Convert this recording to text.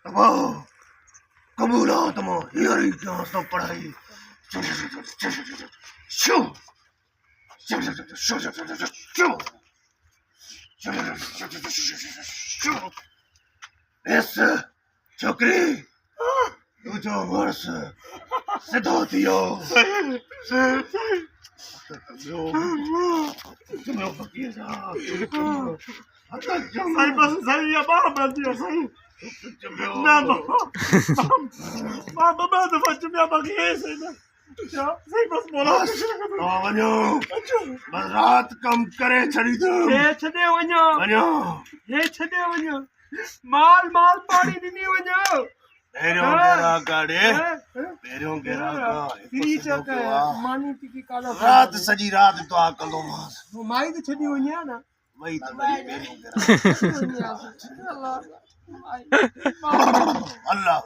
Wow, kabula tamo, yari na sa padahi. Shoo, yes, chokri, tujo mars, sedatiyo. तुम्हें फकीर साहब सही बस सही है बाबा दिया सही ना बाबा मैं तो बच्चे में बाकी है सही ना सही बस बोला वञो बस रात कम करे छड़ी दो हे छदे वञो वञो हे छदे वञो माल माल पानी ॾिनी वञो पहिरियों गेरा काढे पहिरियों गेरा का फ्री चका मानी टिकी काला रात सॼी रात दुआ कंदो मांस माई तो छदी वञी आहे ना वही तो पहिरियों गेरा अल्लाह अल्लाह